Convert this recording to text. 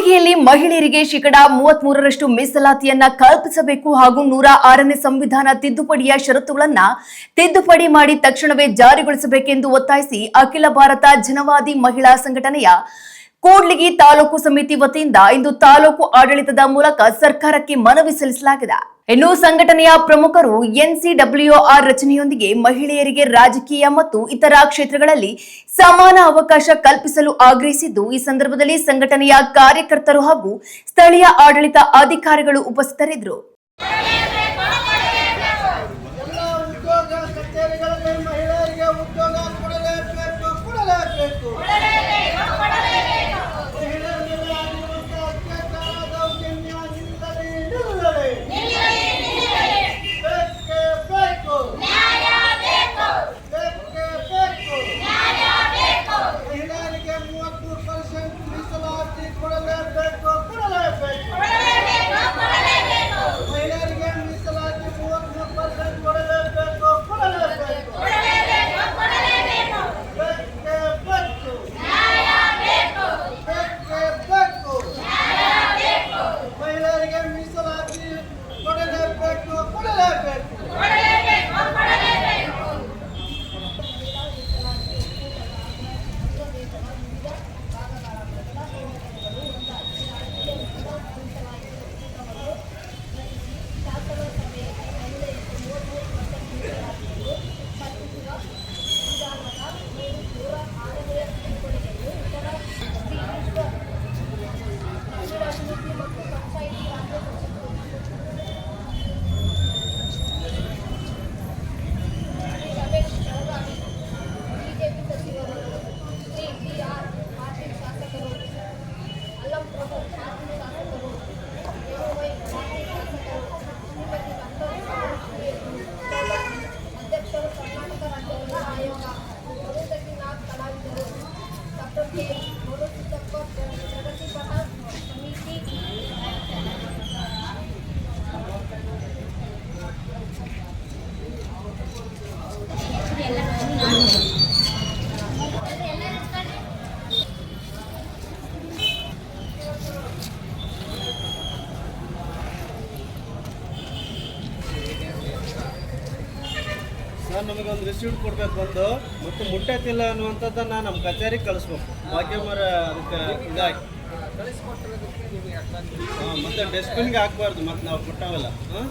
ಕೂಡ್ಲಿಗಿಯಲ್ಲಿ ಮಹಿಳೆಯರಿಗೆ ಶೇಕಡಾ 33ರಷ್ಟು ಮೀಸಲಾತಿಯನ್ನ ಕಲ್ಪಿಸಬೇಕು ಹಾಗೂ 106ನೇ ಸಂವಿಧಾನ ತಿದ್ದುಪಡಿಯ ಷರತ್ತುಗಳನ್ನ ತಿದ್ದುಪಡಿ ಮಾಡಿ ತಕ್ಷಣವೇ ಜಾರಿಗೊಳಿಸಬೇಕೆಂದು ಒತ್ತಾಯಿಸಿ ಅಖಿಲ ಭಾರತ ಜನವಾದಿ ಮಹಿಳಾ ಸಂಘಟನೆಯ ಕೂಡ್ಲಿಗಿ ತಾಲೂಕು ಸಮಿತಿ ವತಿಯಿಂದ ಇಂದು ತಾಲೂಕು ಆಡಳಿತದ ಮೂಲಕ ಸರ್ಕಾರಕ್ಕೆ ಮನವಿ ಸಲ್ಲಿಸಲಾಗಿದೆ. ಇನ್ನು ಸಂಘಟನೆಯ ಪ್ರಮುಖರು ಎನ್ಸಿಡಬ್ಲ್ಯೂಆರ್ ರಚನೆಯೊಂದಿಗೆ ಮಹಿಳೆಯರಿಗೆ ರಾಜಕೀಯ ಮತ್ತು ಇತರ ಕ್ಷೇತ್ರಗಳಲ್ಲಿ ಸಮಾನ ಅವಕಾಶ ಕಲ್ಪಿಸಲು ಆಗ್ರಹಿಸಿದ್ದು, ಈ ಸಂದರ್ಭದಲ್ಲಿ ಸಂಘಟನೆಯ ಕಾರ್ಯಕರ್ತರು ಹಾಗೂ ಸ್ಥಳೀಯ ಆಡಳಿತ ಅಧಿಕಾರಿಗಳು ಉಪಸ್ಥಿತರಿದ್ದರು. ಸರ್, ನಮಗೊಂದು ರಿಸೀವ್ಟ್ ಕೊಡ್ಬೇಕು ಬಂದು ಮತ್ತು ಮುಟ್ಟೈತಿಲ್ಲ ಅನ್ನುವಂಥದ್ದನ್ನು ನಮ್ಮ ಕಚೇರಿಗೆ ಕಳಿಸ್ಬೇಕು. ಭಾಗ್ಯಮರ ಅದಕ್ಕೆ ಇದಾಗಿ ಮತ್ತು ಡಸ್ಟ್ಬಿನ್ಗೆ ಹಾಕ್ಬಾರ್ದು, ಮತ್ತು ನಾವು ಕೊಟ್ಟಾವಲ್ಲ. ಹಾಂ,